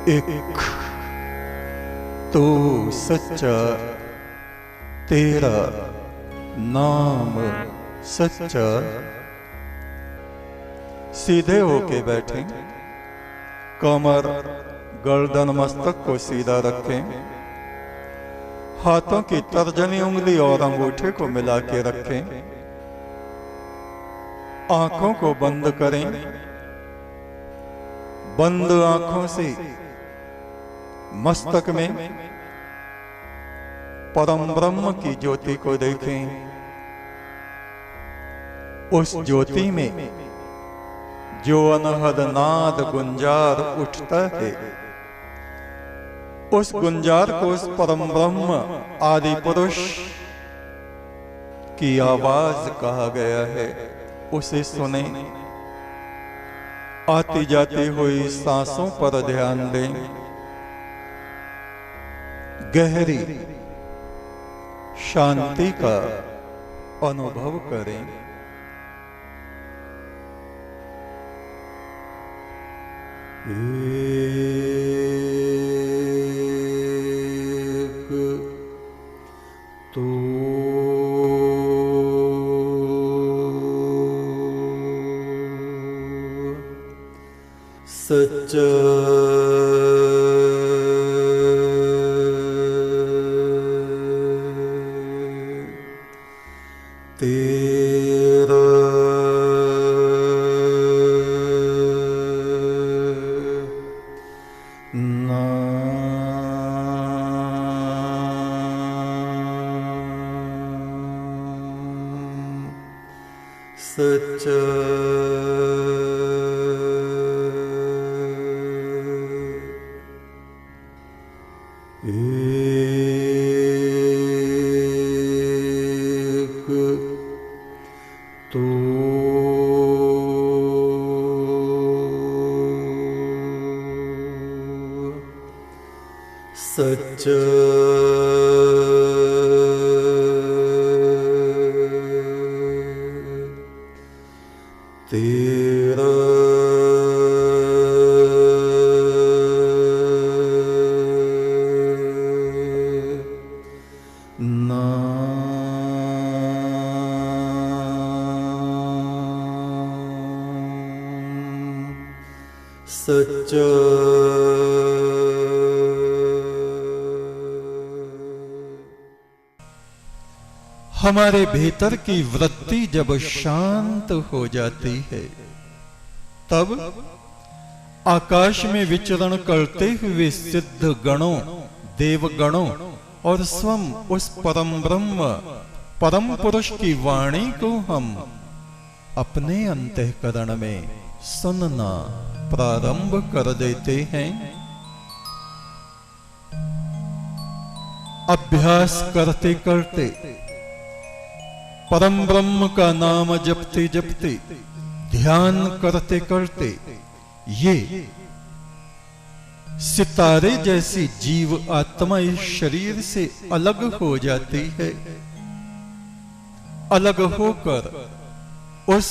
एक तो सच्चा तेरा नाम सच्चा। सीधे होके बैठे, कमर गर्दन मस्तक को सीधा रखें, हाथों की तर्जनी उंगली और अंगूठे को मिला के रखें, आंखों को बंद करें। बंद आंखों से मस्तक में परम ब्रह्म की ज्योति को देखें। उस ज्योति में जो अनहद नाद गुंजार उठता है, उस गुंजार को उस परम ब्रह्म आदि पुरुष की आवाज कहा गया है। उसे सुने, आती जाती हुई सांसों पर ध्यान दें, गहरी शांति का अनुभव करें। सच्चा तेरा नाम सच्चा सच्चा तेरा नाम सच्चा हमारे भीतर की वृत्ति जब शांत हो जाती है, तब आकाश में विचरण करते हुए सिद्ध गणों, देवगणों और स्वयं उस परम ब्रह्म परम पुरुष की वाणी को हम अपने अंतःकरण में सुनना प्रारंभ कर देते हैं। अभ्यास करते करते, परम ब्रह्म का नाम जपते जपते, ध्यान करते करते ये सितारे जैसी जीव आत्मा इस शरीर से अलग हो जाती है। अलग होकर उस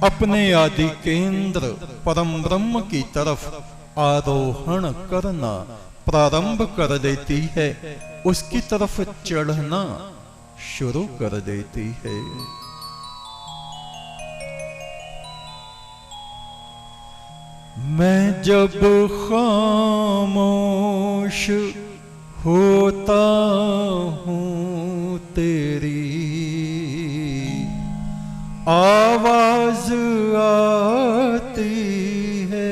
अपने आदि केंद्र परम ब्रह्म की तरफ आरोहण करना प्रारंभ कर देती है, उसकी तरफ चढ़ना शुरू कर देती है। मैं जब खामोश होता हूँ तेरी आवाज आती है।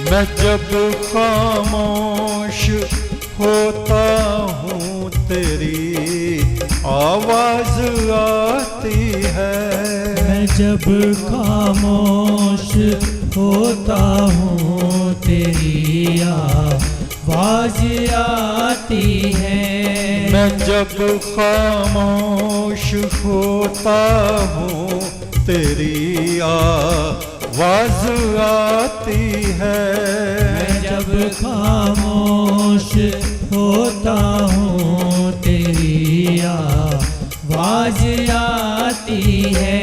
मैं जब खामोश होता हूँ तेरी आवाज आती है। जब खामोश होता हूँ तेरी आवाज आती है। मैं जब खामोश होता हूँ तेरी आवाज आती है। मैं जब खामोश होता हूँ तेरी आवाज आती है।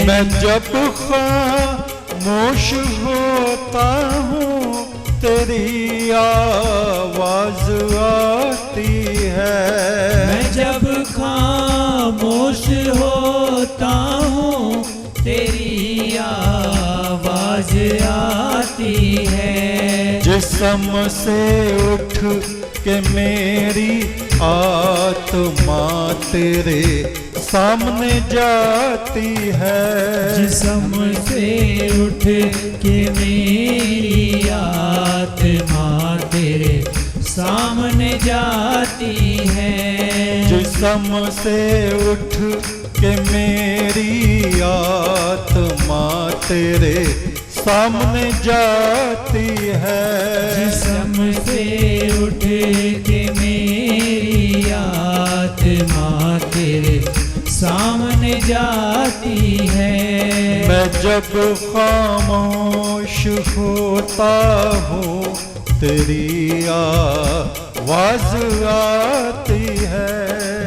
मैं जब खामोश होता हूँ तेरी आवाज आती है। मैं जब खामोश होता हूँ तेरी आवाज आती है। जिस्म से उठ के मेरी आत्मा तेरे सामने जाती है। जिस्म से उठ के मेरी आत्मा तेरे सामने जाती है। जिस्म से उठ के मेरी आत्मा तेरे सामने जाती है। जिस्म से उठ के मेरी आत्मा तेरे सामने जाती है। मैं जब खामोश होता हूँ तेरी आवाज आती है।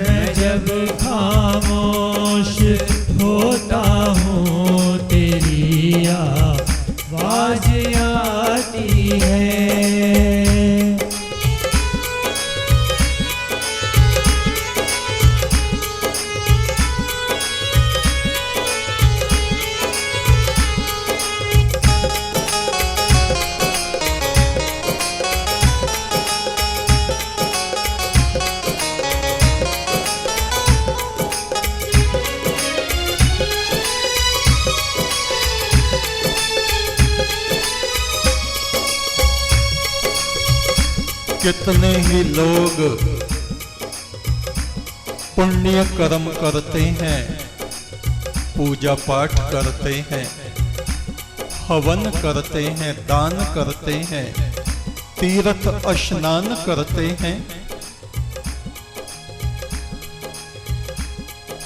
मैं जब खामोश होता हूँ तेरी आवाज आती है। कितने ही लोग पुण्य कर्म करते हैं, पूजा पाठ करते हैं, हवन करते हैं, दान करते हैं, तीर्थ स्नान करते हैं।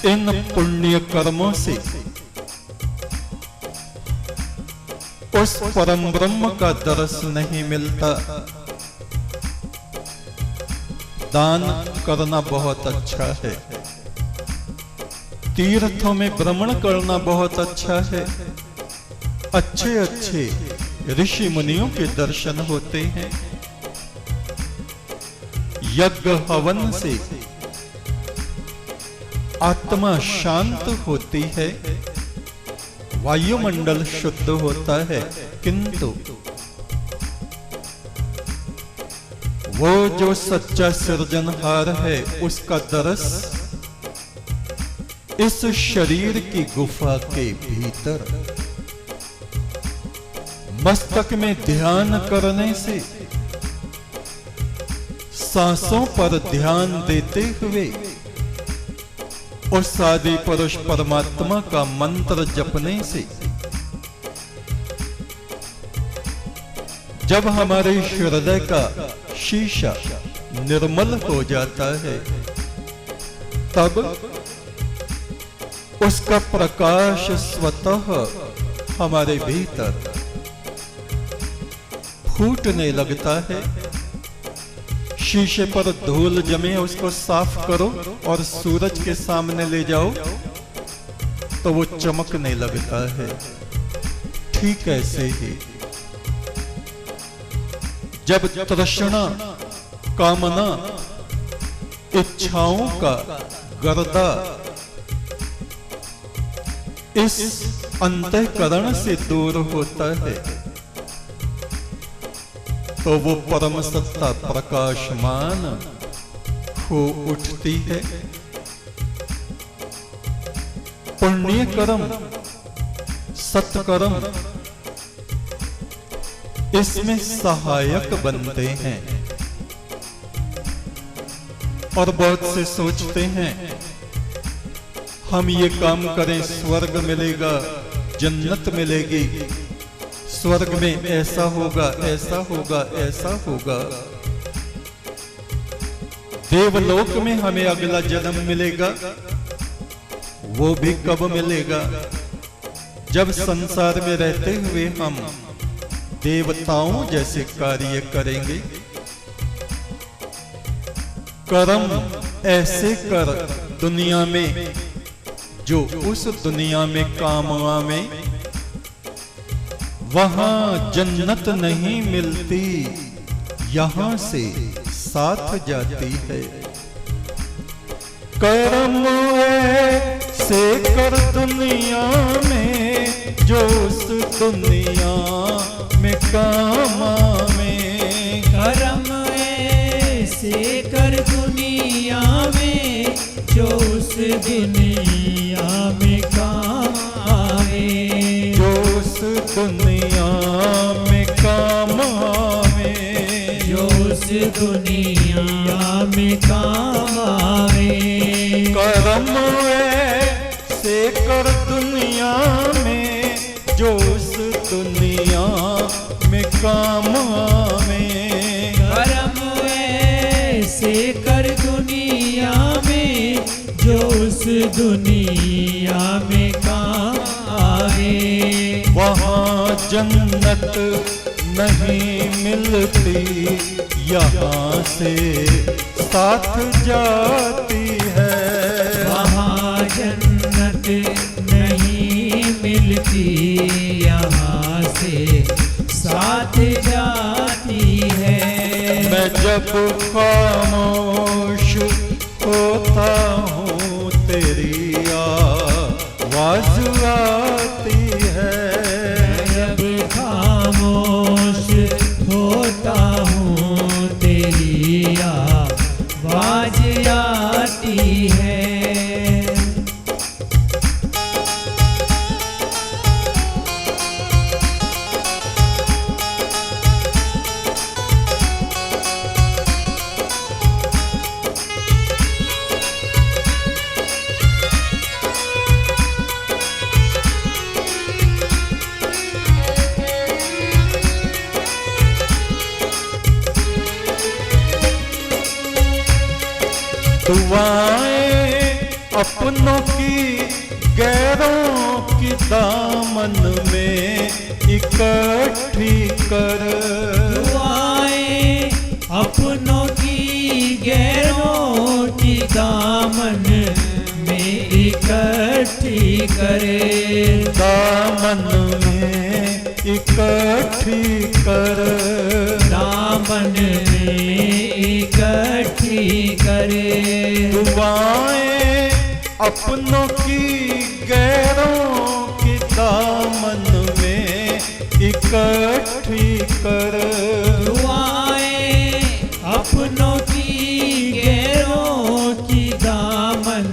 इन पुण्य कर्मों से उस परम ब्रह्म का दर्श नहीं मिलता। दान करना बहुत अच्छा है, तीर्थों में भ्रमण करना बहुत अच्छा है, अच्छे अच्छे ऋषि मुनियों के दर्शन होते हैं। यज्ञ हवन से आत्मा शांत होती है, वायुमंडल शुद्ध होता है, किंतु वो जो सच्चा सृजनहार है उसका दर्श इस शरीर की गुफा के भीतर मस्तक में ध्यान करने से, सांसों पर ध्यान देते हुए उस आदि पुरुष परमात्मा का मंत्र जपने से जब हमारे हृदय का शीशा निर्मल हो जाता है, तब उसका प्रकाश स्वतः हमारे भीतर फूटने लगता है। शीशे पर धूल जमे उसको साफ करो और सूरज के सामने ले जाओ तो वो चमकने लगता है। ठीक ऐसे ही जब तृष्णा, कामना, इच्छाओं का गर्दा इस अंतःकरण से दूर होता है तो वो परम सत्ता प्रकाशमान हो उठती है। पुण्य कर्म, सत्कर्म इसमें सहायक बनते हैं। और बहुत से सोचते हैं हम ये काम करें स्वर्ग मिलेगा, जन्नत मिलेगी, स्वर्ग में ऐसा होगा, ऐसा होगा, ऐसा होगा। देवलोक में हमें अगला जन्म मिलेगा, वो भी कब मिलेगा? जब संसार में रहते हुए हम देवताओं जैसे कार्य करेंगे। कर्म ऐसे कर दुनिया में जो उस दुनिया में काम आवे, वहां जन्नत नहीं मिलती, यहां से साथ जाती है। कर्म ऐसे कर दुनिया में जो उस दुनिया में काम आवे। कर्म ऐसे कर दुनिया में जो उस दुनिया में काम आवे, जो उस दुनिया में काम आवे, जो उस दुनिया में काम आवे। कर्म ऐसे कर दुनिया में जो उस दुनिया में काम आवे। कर्म ऐसे कर दुनिया में जो उस दुनिया में काम आवे। वहाँ जन्नत नहीं मिलती, यहाँ से साथ जाती है। वहाँ जन्नत नहीं मिलती, यहाँ से साथ जाती है। मैं जब खामोश होता हूँ तेरी आवाज आती है। जब खामोश होता हूँ तेरी आवाज आती है। दुआएं अपनों की गैरों की दामन में इकट्ठी कर। दुआएं अपनों की गैरों की दामन में इकट्ठी करे। दामन में इकट्ठी कर, दामन में इकट्ठी करे। दुआएं अपनों की गैरों की दामन में इकट्ठी कर। दुआएं अपनों की गैरों की दामन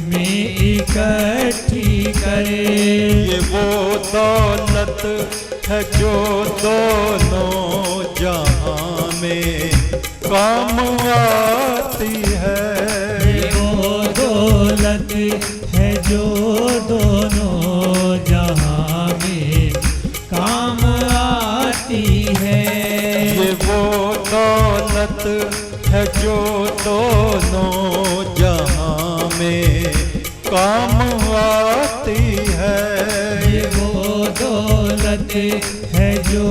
में इकट्ठी करे। ये वो दौलत है जो दोनों जहां में काम आती है। वो दौलत है जो दोनों जहां में काम आती है। ये वो दौलत है जो दोनों जहां में काम आती है। ये वो दौलत है जो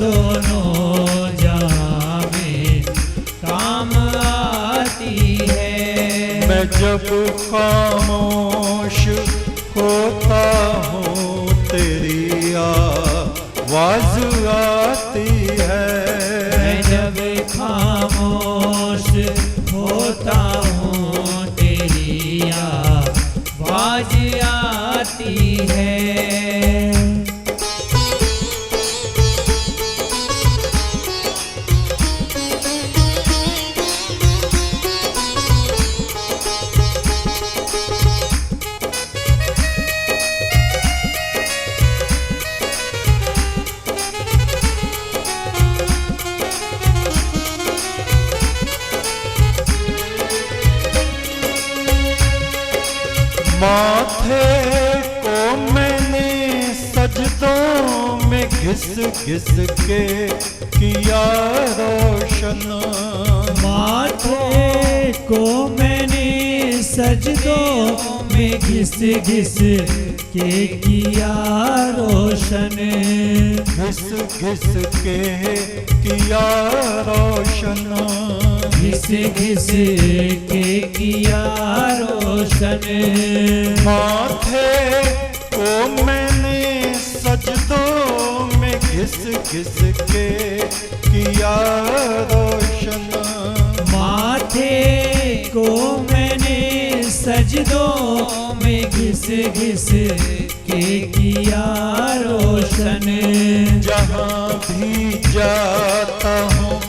दोनों जहां में काम आती है। मैं जब खामोश होता हूँ तेरी आवाज आती है। मैं जब खामोश होता हूँ तेरी आवाज आती है। माथे को मैंने सजदों में घिस घिस के किया रोशन। माथे को मैंने सजदों में घिस घिस के किया रोशन। घिस घिस के किया रोशन। घिस घिस के किया रोशन। माथे को मैंने सजदों में घिस घिस के किया रोशन। माथे को मैंने सजदों में घिस घिस के किया रोशन। जहाँ भी जाता हूँ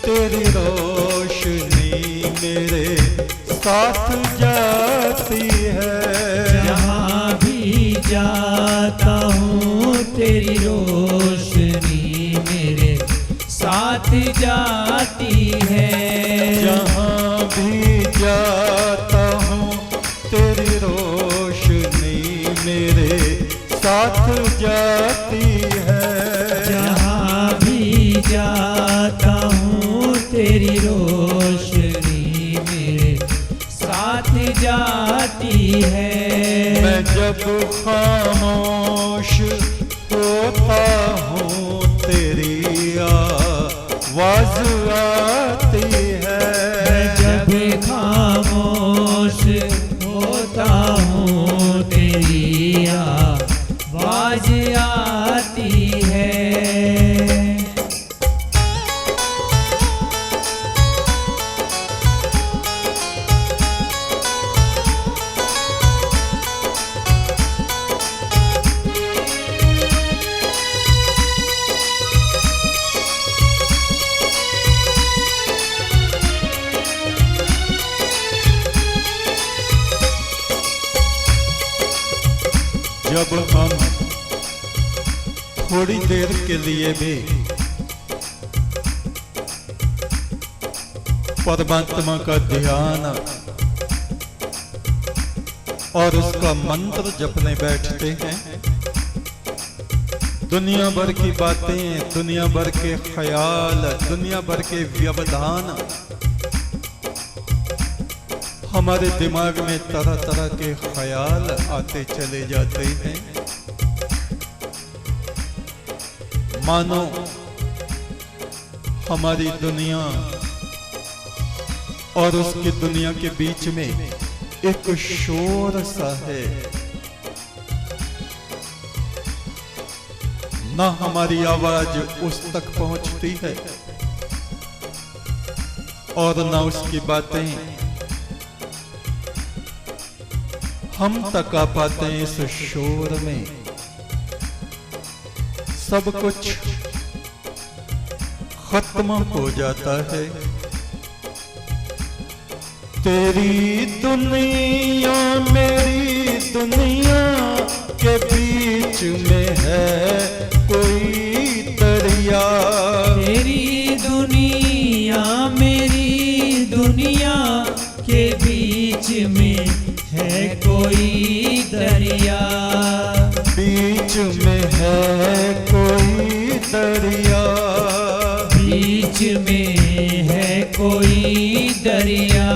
तेरी रोशनी मेरे साथ जाती है। जहाँ भी जाता हूँ तेरी रोशनी मेरे साथ जाती है। जहाँ भी जाता हूँ तेरी रोशनी मेरे साथ जाती है। जहाँ भी जाता हूँ तेरी रोशनी मेरे साथ जाती है। मैं जब खामोश होता हूँ तेरी आवाज आती है। मैं जब खामोश होता हूँ तेरी आवाज आती है। जब हम थोड़ी देर के लिए भी परमात्मा का ध्यान और उसका मंत्र जपने बैठते हैं, दुनिया भर की बातें, दुनिया भर के ख्याल, दुनिया भर के व्यवधान हमारे दिमाग में तरह तरह के ख्याल आते चले जाते हैं। मानो हमारी दुनिया और उसकी दुनिया के बीच में एक शोर सा है। ना हमारी आवाज उस तक पहुंचती है और ना उसकी बातें हम तक आ पाते हैं। इस शोर में सब कुछ खत्म हो जाता है। तेरी दुनिया मेरी दुनिया के बीच में है कोई दरिया। तेरी दुनिया मेरी दुनिया के बीच में है कोई दरिया। बीच में है कोई दरिया। बीच में है कोई दरिया।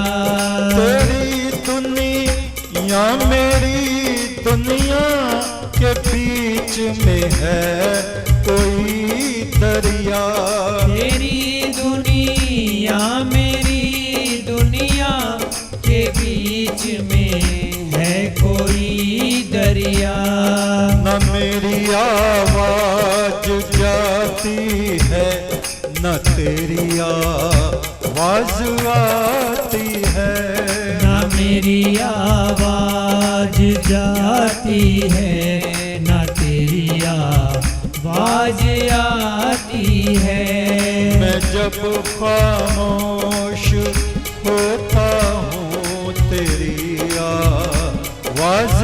तेरी दुनिया मेरी दुनिया के बीच में है कोई दरिया। तेरी दुनिया मेरी दुनिया के बीच में है कोई दरिया। न मेरी आवाज जाती है न तेरी आवाज आती है। न मेरी आवाज जाती है न तेरी आवाज आती है। मैं जब खामोश होता हूँ तेरी आवाज